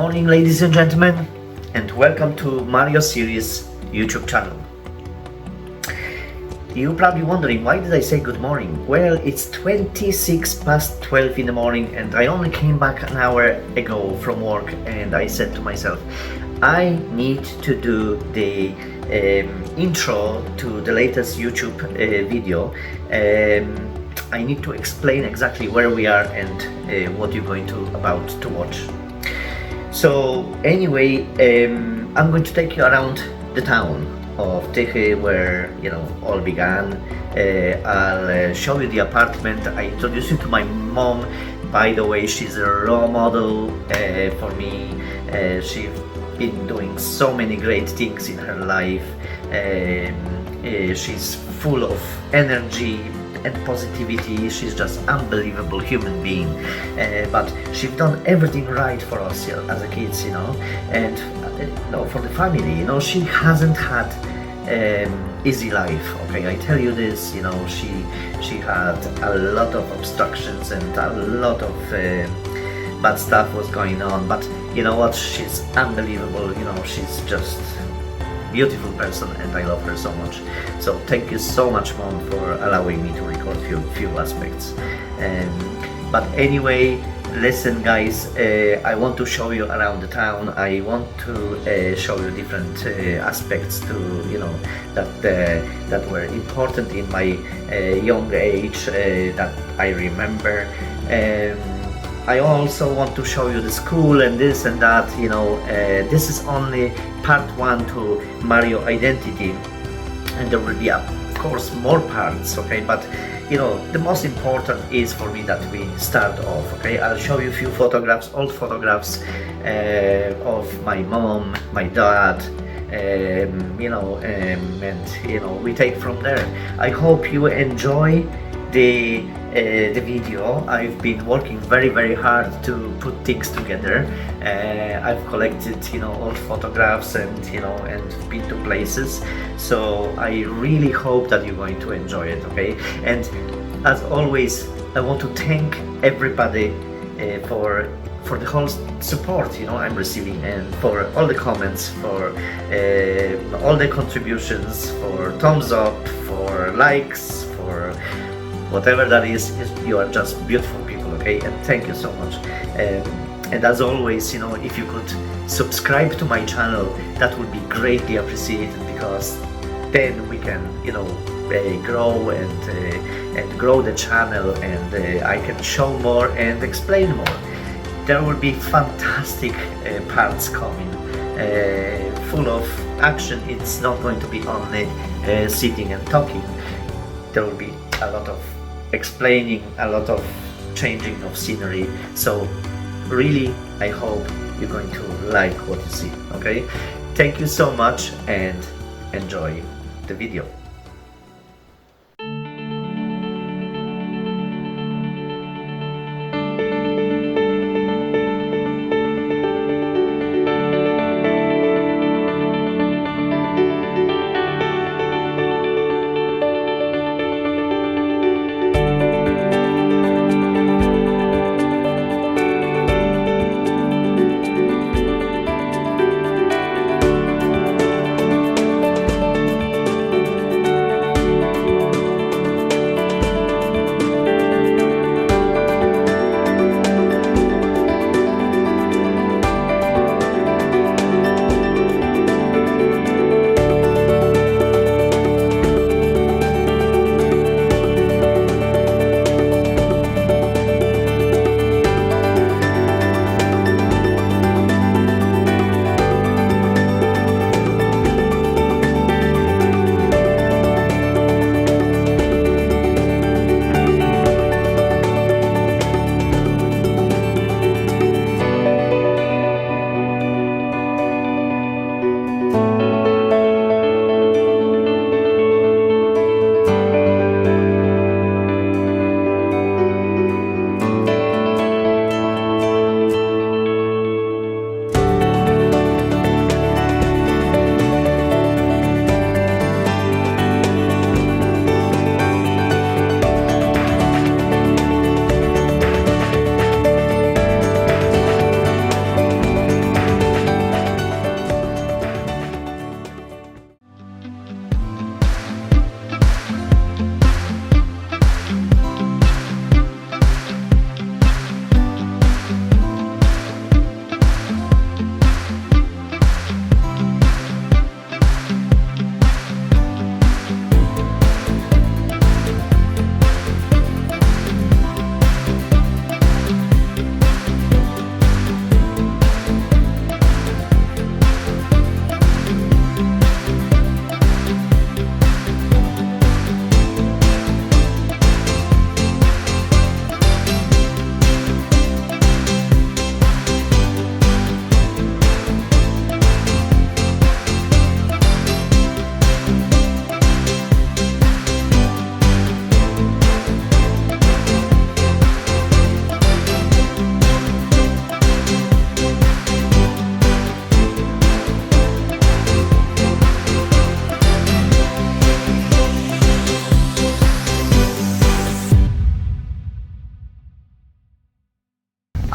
morning, ladies and gentlemen, and welcome to Mario Series YouTube channel. You're probably wondering, why did I say good morning? Well, it's 26 past 12 in the morning and I only came back an hour ago from work, and I said to myself, I need to do the intro to the latest YouTube video. I need to explain exactly where we are and what you're about to watch. So anyway, I'm going to take you around the town of Tychy, where all began. I'll show you the apartment. I introduce you to my mom. By the way, she's a role model for me. She's been doing so many great things in her life. She's full of energy and positivity. She's just unbelievable human being, but she's done everything right for us as a kids, and for the family. She hasn't had easy life. Okay, I tell you this. She had a lot of obstructions and a lot of bad stuff was going on, but you know what, she's unbelievable. She's just beautiful person, and I love her so much. So thank you so much, Mom, for allowing me to record few aspects. But anyway, listen guys, I want to show you around the town. I want to show you different aspects to that were important in my young age, that I remember. I also want to show you the school and this and that. This is only part 1 to Mario identity, and there will be of course more parts, okay, but the most important is for me that we start off. Okay, I'll show you a few photographs, old photographs of my mom, my dad, and we take from there. I hope you enjoy the video. I've been working very hard to put things together. I've collected old photographs and been to places, so I really hope that you're going to enjoy it. Okay, and as always, I want to thank everybody for the whole support I'm receiving, and for all the comments, for all the contributions, for thumbs up, for likes, for whatever that is. You are just beautiful people, okay? And thank you so much. And as always, if you could subscribe to my channel, that would be greatly appreciated, because then we can, grow and grow the channel, and I can show more and explain more. There will be fantastic parts coming, full of action. It's not going to be only sitting and talking. There will be a lot of explaining, a lot of changing of scenery. So really, I hope you're going to like what you see. Okay, thank you so much and enjoy the video.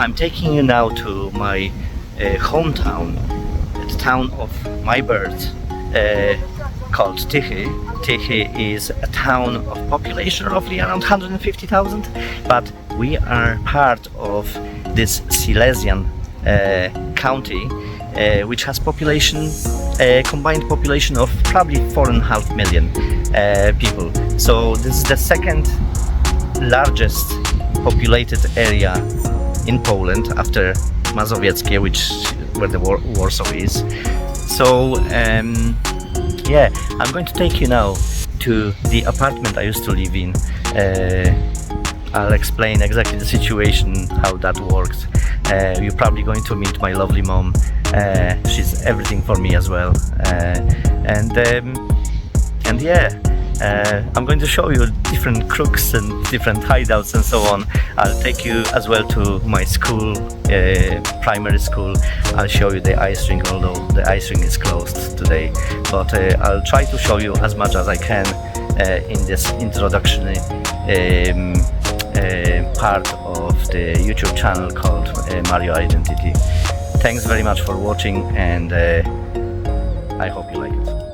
I'm taking you now to my hometown, the town of my birth, called Tychy. Tychy is a town of population roughly around 150,000, but we are part of this Silesian county, which has population, combined population of probably 4.5 million people. So this is the second largest populated area in Poland after Mazowieckie, where the Warsaw is. So yeah, I'm going to take you now to the apartment I used to live in. I'll explain exactly the situation, how that works. You're probably going to meet my lovely mom. She's everything for me as well. And yeah, I'm going to show you different crooks and different hideouts and so on. I'll take you as well to my school, primary school. I'll show you the ice rink, although the ice rink is closed today. But I'll try to show you as much as I can in this introductory part of the YouTube channel called Mario Identity. Thanks very much for watching, and I hope you like it.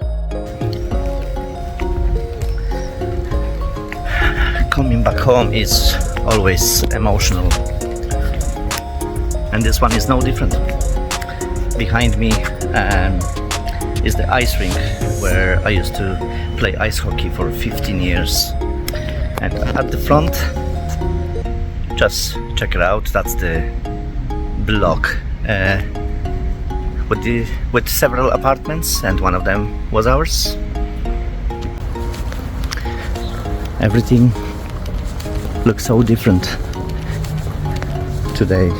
Coming back home is always emotional, and this one is no different. Behind me is the ice rink where I used to play ice hockey for 15 years, and at the front, just check it out, that's the block with several apartments, and one of them was ours. Everything looks so different today.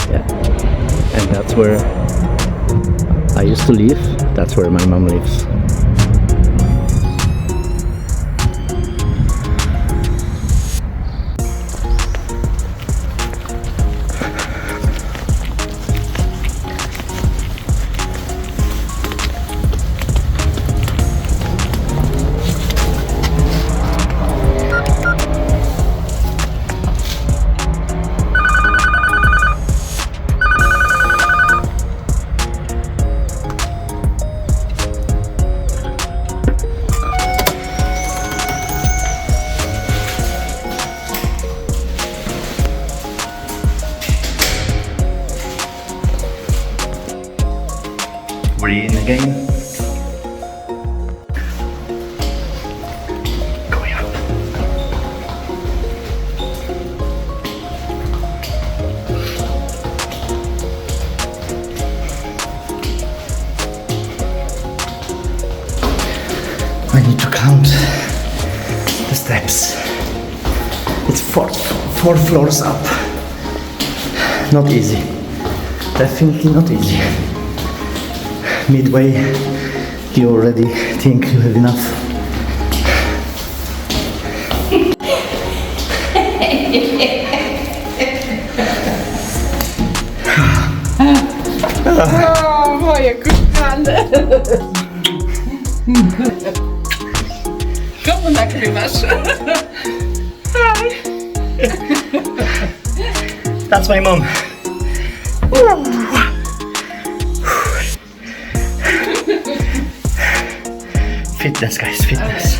Yeah, and that's where I used to live. That's where my mom lives. We're in again. Going up. I need to count the steps. It's four floors up. Not easy. Definitely not easy. Midway, you already think you have enough. O, moje kochane. Komu nagrywasz? That's my mom. Fitness, guys, fitness.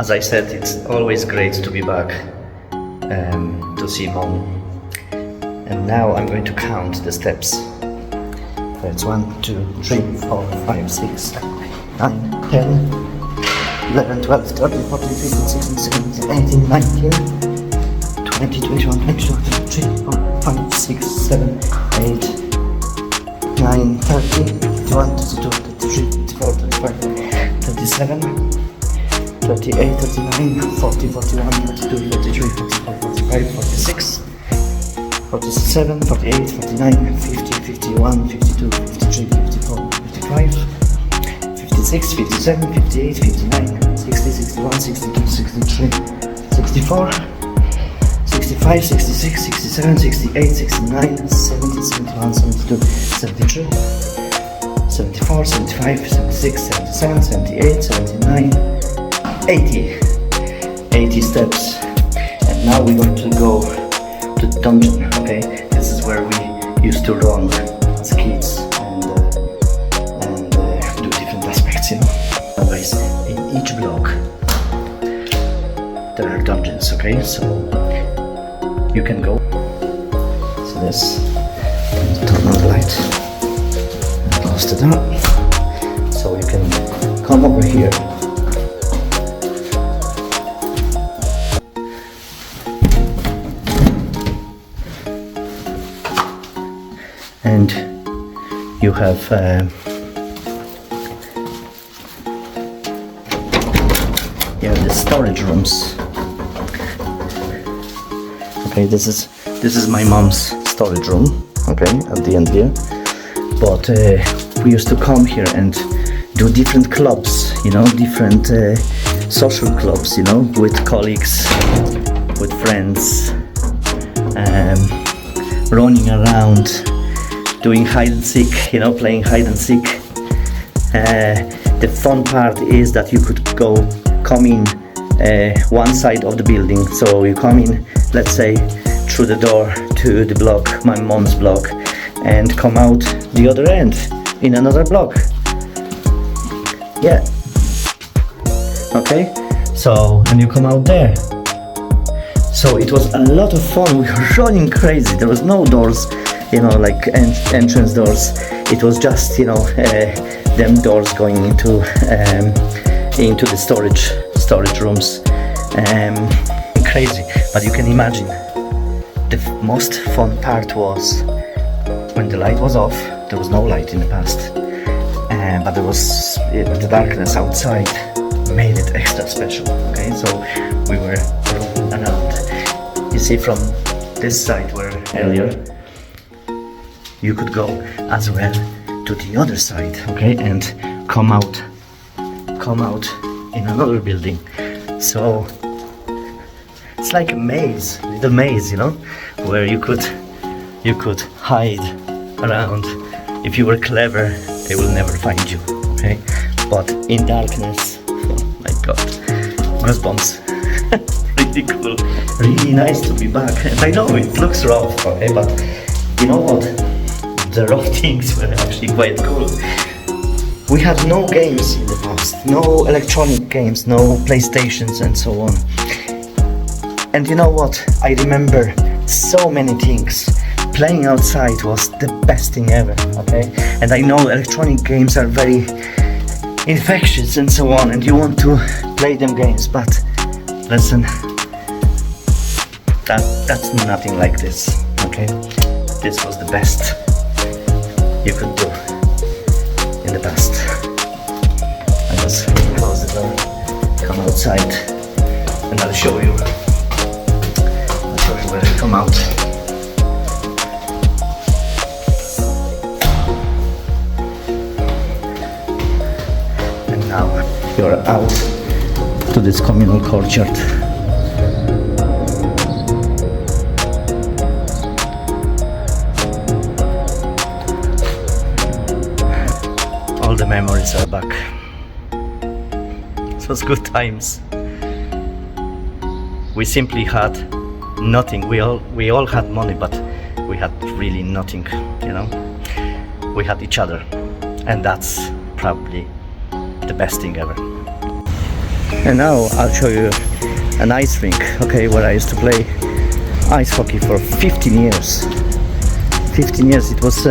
As I said, it's always great to be back to see mom. And now I'm going to count the steps. So it's 1, 2, 3, 4, 5, 6, 9, 10, 11, 12, 13, 14, 15, 16, 17, 18, 19, 20, 21, 22, 23, 4, 5, 6, 7, 8, 9, 30, 51, 52, 53, 54, 35, 37, 38, 39, 40, 41, 42, 43, 44, 45, 46, 47, 48, 49, 50, 51, 52, 53, 54, 55, 56, 57, 58, 59, 60, 61, 62, 63, 64, 65, 66, 67, 68, 69, 70, 71, 72, 73, 74, 75, 76, 77, 78, 79, 80. 80 steps. And now we're going to go to the dungeon, okay? This is where we used to run as kids and do different aspects, you know. Always in each block there are dungeons, okay? So you can go. So this, turn on the light, and close the door. So you can come over here. And you have the storage rooms. Okay, this is my mom's storage room. Okay, at the end here. But we used to come here and do different clubs, you know, different social clubs, you know, with colleagues, with friends, running around, doing hide and seek, you know, playing hide and seek. The fun part is that you could come in one side of the building. So you come in, let's say, through the door to the block, my mom's block, and come out the other end in another block. Yeah. Okay. So, and you come out there. So it was a lot of fun. We were running crazy. There was no doors, you know, like entrance doors. It was just, you know, them doors going into the storage rooms. Crazy. But you can imagine the most fun part was when the light was off. There was no light in the past, but there was the darkness outside made it extra special. Okay, so we were rolling around. You see, from this side where earlier you could go as well to the other side, okay, and come out in another building. So it's like a maze, little maze, you know, where you could hide around. If you were clever, they will never find you, okay? But in darkness, oh my god, goosebumps. Really cool, really nice to be back. And I know it looks rough, okay, but you know what? The rough things were actually quite cool. We had no games in the past, no electronic games, no PlayStations and so on. And you know what? I remember so many things. Playing outside was the best thing ever, okay? And I know electronic games are very infectious and so on, and you want to play them games, but listen, that's nothing like this, okay? This was the best you could do in the past. I just close the door, come outside, and I'll show you where I come out. And now you're out to this communal courtyard. All the memories are back. It was good times. We simply had nothing. We all had money, but we had really nothing, you know. We had each other, and that's probably the best thing ever. And now I'll show you an ice rink, okay, where I used to play ice hockey for 15 years. 15 years, it was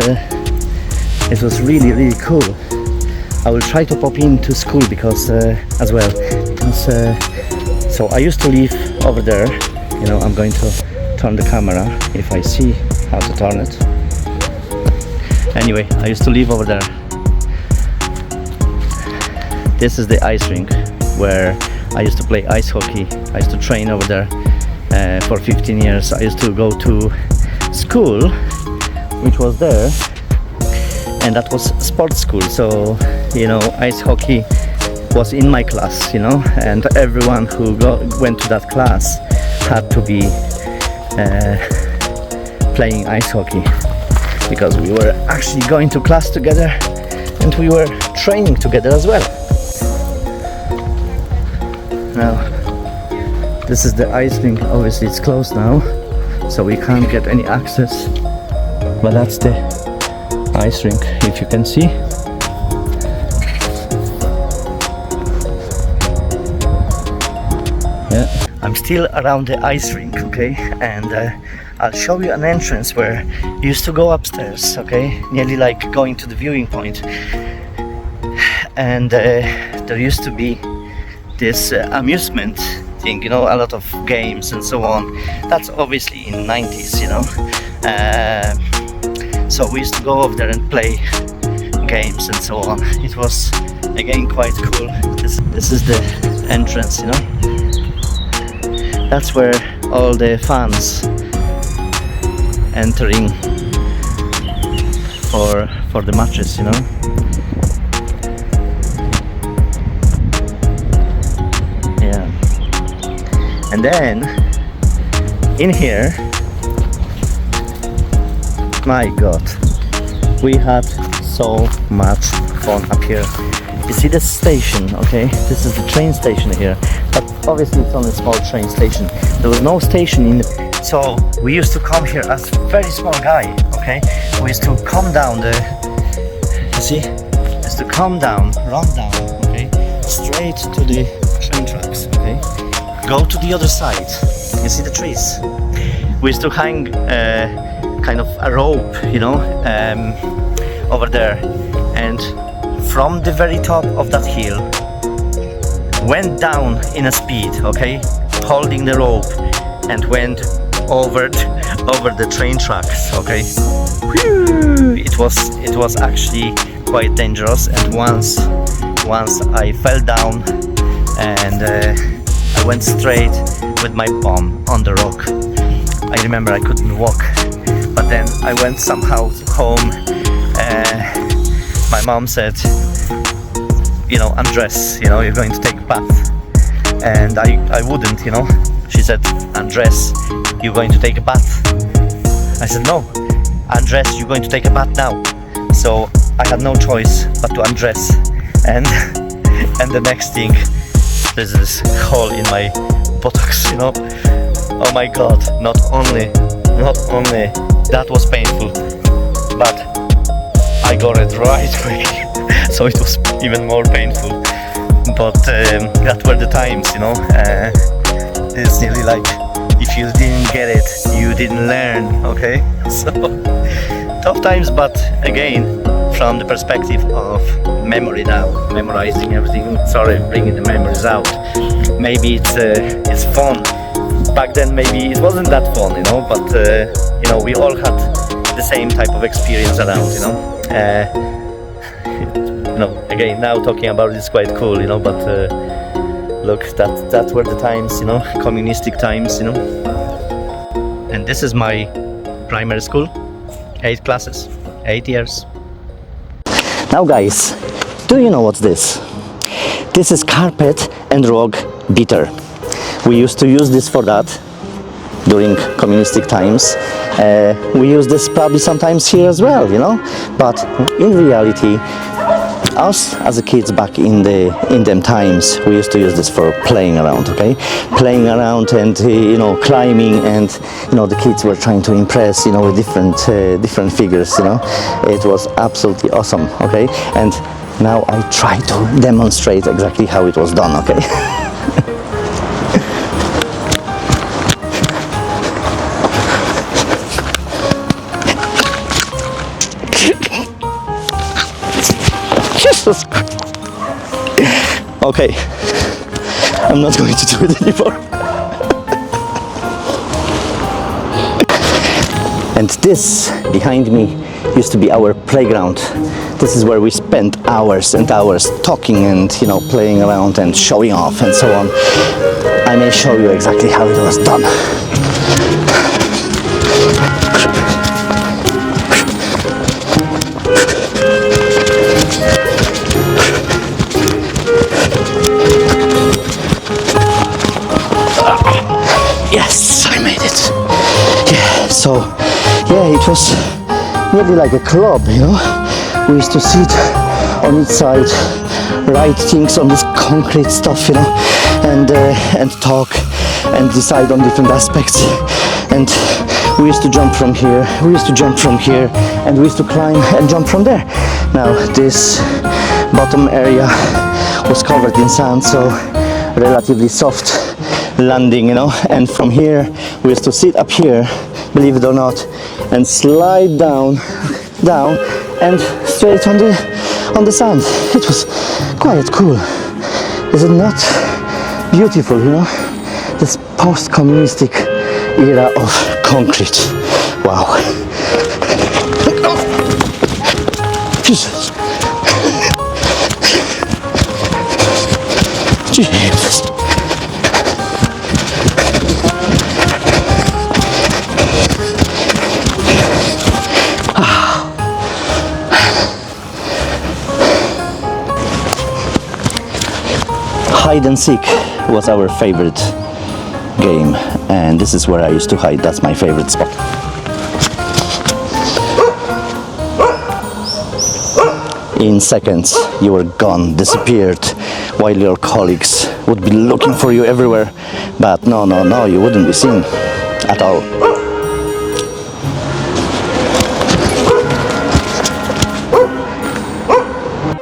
really, really cool. I will try to pop into school because as well, because so I used to live over there. You know, I'm going to turn the camera if I see how to turn it. Anyway, I used to live over there. This is the ice rink where I used to play ice hockey. I used to train over there for 15 years. I used to go to school, which was there, and that was sports school. So, you know, ice hockey was in my class, you know, and everyone who went to that class had to be playing ice hockey, because we were actually going to class together and we were training together as well. Now, this is the ice rink. Obviously it's closed now, so we can't get any access, but that's the ice rink, if you can see. Yeah, I'm still around the ice rink, okay, and I'll show you an entrance where you used to go upstairs, okay, nearly like going to the viewing point, and there used to be this amusement thing, you know, a lot of games and so on. That's obviously in 90s, you know. So we used to go over there and play games and so on. It was again quite cool. This is the entrance, you know. That's where all the fans entering for the matches, you know. Yeah. And then in here, my god, we had so much fun up here. You see this station, okay? This is the train station here, but obviously it's only a small train station. There was no station in the... So we used to come here as a very small guy, okay? We used to come down the... You see? We used to come down, run down, okay? Straight to the train tracks, okay? Go to the other side. You see the trees? We used to hang kind of a rope, you know, over there, and from the very top of that hill went down in a speed, okay, holding the rope, and went over the train tracks, okay. Whew! It was actually quite dangerous, and once I fell down and I went straight with my bum on the rock. I remember I couldn't walk, but then I went somehow home. My mom said, you know, undress, you know, you're going to take a bath. And I wouldn't, you know. She said, undress, you're going to take a bath. I said, no, undress, you're going to take a bath now. So I had no choice but to undress. And the next thing, there's this hole in my buttocks, you know. Oh my god, not only that was painful, but I got it right quick, so it was even more painful. But that were the times, you know. It's nearly like if you didn't get it, you didn't learn, okay? So tough times, but again, from the perspective of memory now, memorizing everything, sorry, bringing the memories out. Maybe it's fun. Back then maybe it wasn't that fun, you know, but you know, we all had the same type of experience around, you know. You know, again, now talking about it is quite cool, you know, but look, that were the times, you know, communistic times, you know. And this is my primary school, 8 classes, 8 years. Now guys, do you know what's this? This is carpet and rug beater. We used to use this for that during communistic times. We use this probably sometimes here as well, you know. But in reality, us as a kids back in them times, we used to use this for playing around, okay? Playing around and you know, climbing, and you know, the kids were trying to impress, you know, with different figures, you know. It was absolutely awesome, okay? And now I try to demonstrate exactly how it was done, okay? Jesus Christ. Okay, I'm not going to do it anymore. And this behind me used to be our playground. This is where we spent hours and hours talking and, you know, playing around and showing off and so on. I may show you exactly how it was done. Yes, I made it. Yeah, so yeah, it was really like a club, you know. We used to sit on each side, write things on this concrete stuff, you know, and talk and decide on different aspects. And we used to jump from here, we used to jump from here, and we used to climb and jump from there. Now this bottom area was covered in sand, so relatively soft landing, you know, and from here we used to sit up here, believe it or not, and slide down and straight on the sand. It was quite cool. Is it not beautiful, you know, this post-communistic era of concrete? Wow. Jesus. Jesus. Hide and seek was our favorite game, and this is where I used to hide. That's my favorite spot. In seconds you were gone, disappeared, while your colleagues would be looking for you everywhere, but no, you wouldn't be seen at all.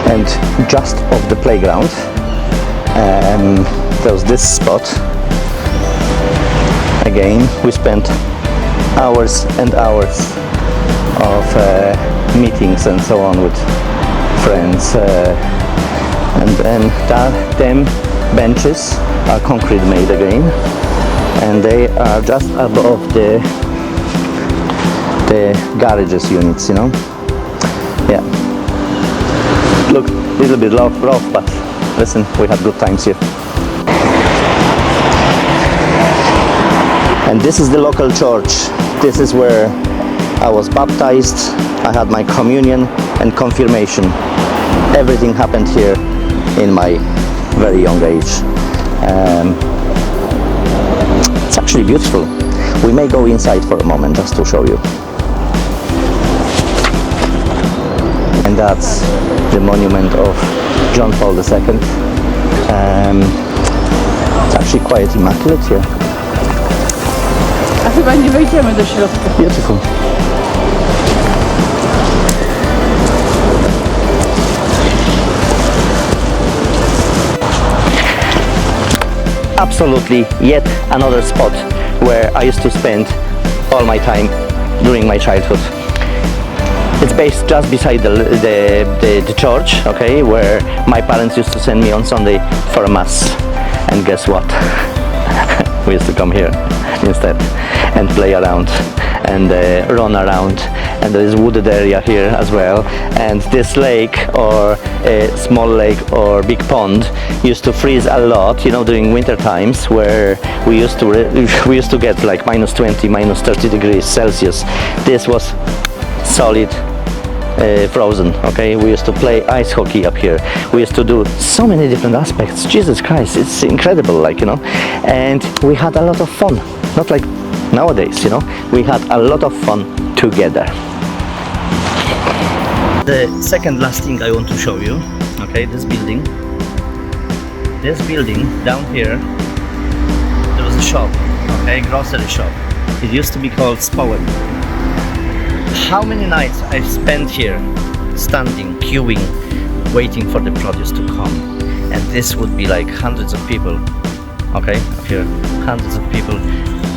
And just off the playground there was this spot. Again, we spent hours and hours of meetings and so on with friends, and them benches are concrete made again, and they are just above the garages units, you know. Yeah, look, a little bit rough, but listen, we had good times here. And this is the local church. This is where I was baptized, I had my communion and confirmation. Everything happened here in my very young age. It's actually beautiful. We may go inside for a moment just to show you. And that's the monument of John Paul II. It's actually quite immaculate here. A chyba nie wejdziemy do środka. Beautiful. Absolutely yet another spot where I used to spend all my time during my childhood. It's based just beside the church, okay, where my parents used to send me on Sunday for a mass. And guess what? We used to come here instead and play around and run around, and there is wooded area here as well, and this lake or a small lake or big pond used to freeze a lot, you know, during winter times, where we used to get like -20, -30 degrees Celsius. This was solid frozen, okay. We used to play ice hockey up here. We used to do so many different aspects. Jesus Christ, it's incredible, like, you know. And we had a lot of fun, not like nowadays, you know. We had a lot of fun together. The second last thing I want to show you, okay, this building down here, there was a shop, okay, grocery shop. It used to be called Spowen. How many nights I've spent here, standing, queuing, waiting for the produce to come. And this would be like hundreds of people Okay, up here, hundreds of people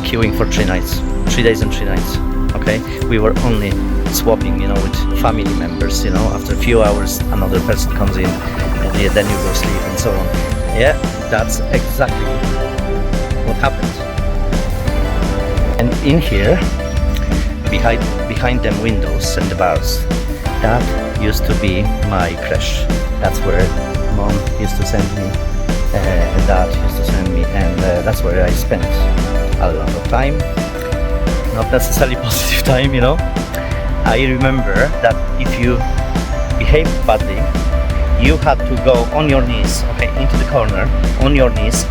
queuing for 3 nights, 3 days and 3 nights. Okay, we were only swapping, you know, with family members. You know, after a few hours, another person comes in, and yeah, then you go sleep and so on. Yeah, that's exactly what happened. And in here, behind them windows and the bars, that used to be my creche. That's where mom used to send me, and dad used to send me, and that's where I spent a lot of time. Not necessarily positive time, you know. I remember that if you behaved badly, you had to go on your knees, okay, into the corner, on your knees,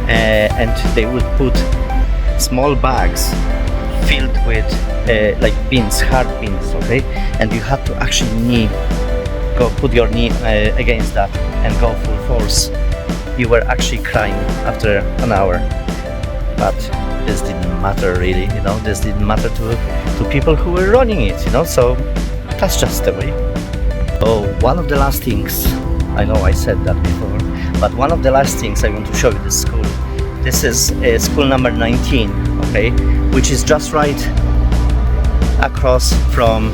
and they would put small bags filled with like beans, hard beans, okay, and you had to actually put your knee against that and go full force. You were actually crying after an hour, but this didn't matter really, you know. This didn't matter to people who were running it, you know. So that's just the way. Oh, one of the last things, I know I said that before, but one of the last things I want to show you this school. This is school number 19, okay, which is just right across from,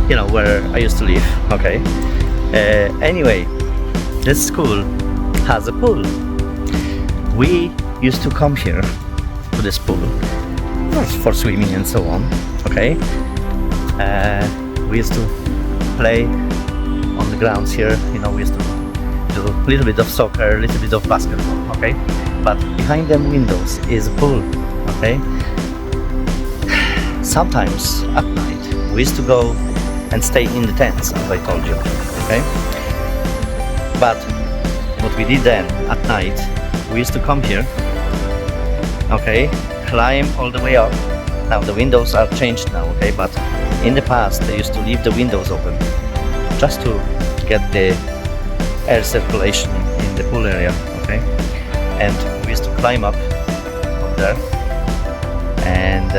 you know, where I used to live, okay. Anyway, this school has a pool. We used to come here to this pool for swimming and so on, okay. We used to play on the grounds here, you know. We used to do a little bit of soccer, a little bit of basketball, okay. But behind them windows is a pool, okay. Sometimes at night we used to go and stay in the tents, as I told you, okay. But what we did then at night, we used to come here, okay, climb all the way up. Now the windows are changed now, okay, but in the past they used to leave the windows open just to get the air circulation in the pool area, okay. And we used to climb up there, and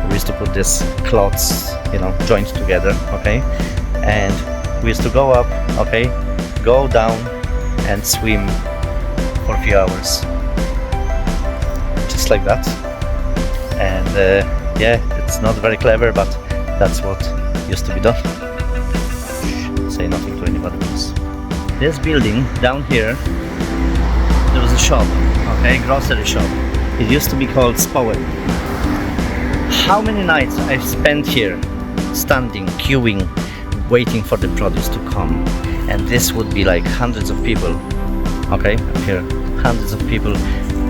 we used to put these cloths, you know, joined together, okay. And we used to go up, okay, go down and swim for a few hours, just like that. And yeah, it's not very clever, but that's what used to be done. Say nothing to anybody else. This building down here, there was a shop, okay, grocery shop. It used to be called Spowen. How many nights I've spent here, standing, queuing, waiting for the produce to come. And this would be like hundreds of people, okay, up here, hundreds of people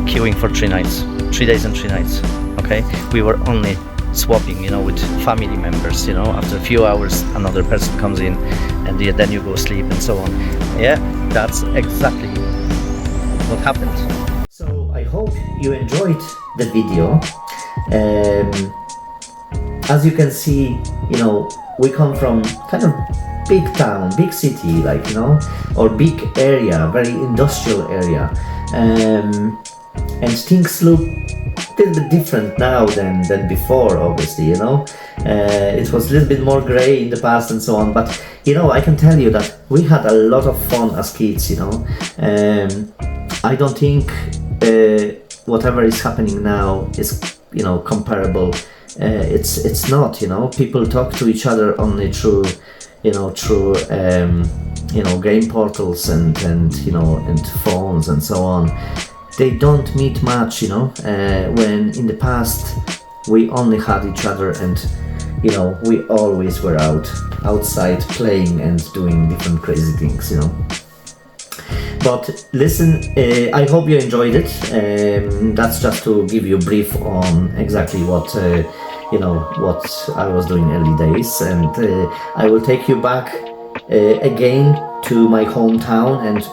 queuing for 3 nights, 3 days and 3 nights, okay. We were only swapping, you know, with family members, you know. After a few hours, another person comes in, and then you go sleep and so on. Yeah, that's exactly what happened. So I hope you enjoyed the video. As you can see, you know, we come from kind of big town, big city, like, you know, or big area, very industrial area, and things look a little bit different now than before, obviously, you know. It was a little bit more grey in the past and so on, but, you know, I can tell you that we had a lot of fun as kids, you know. I don't think whatever is happening now is, you know, comparable. It's not, you know. People talk to each other only through, you know, game portals and you know, and phones and so on. They don't meet much, you know. When in the past we only had each other, and, you know, we always were outside playing and doing different crazy things, you know. But listen, I hope you enjoyed it. That's just to give you a brief on exactly what you know, what I was doing early days, and I will take you back again to my hometown and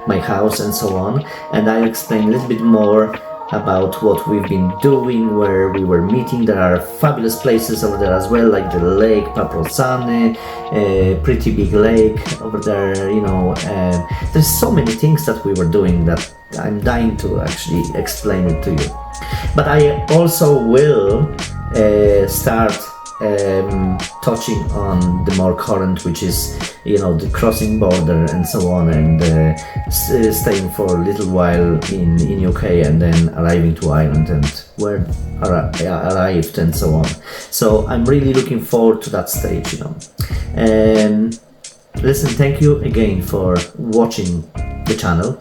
my house and so on, and I'll explain a little bit more about what we've been doing, where we were meeting. There are fabulous places over there as well, like the lake Paprosane, pretty big lake over there, you know. There's so many things that we were doing that I'm dying to actually explain it to you. But I also will start touching on the more current, which is, you know, the crossing border and so on, and staying for a little while in UK and then arriving to Ireland and where arrived and so on. So I'm really looking forward to that stage, you know. And listen, thank you again for watching the channel,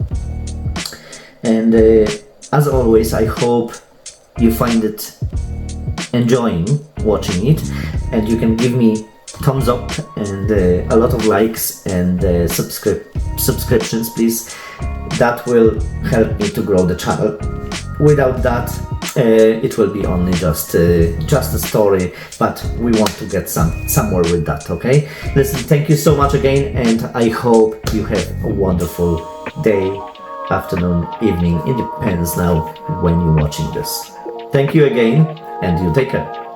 and as always, I hope you find it enjoying watching it, and you can give me thumbs up and a lot of likes and subscriptions, please. That will help me to grow the channel. Without that, it will be only just a story, but we want to get somewhere with that. Okay, listen, thank you so much again, and I hope you have a wonderful day, afternoon, evening. It depends now when you're watching this. Thank you again, and you take care.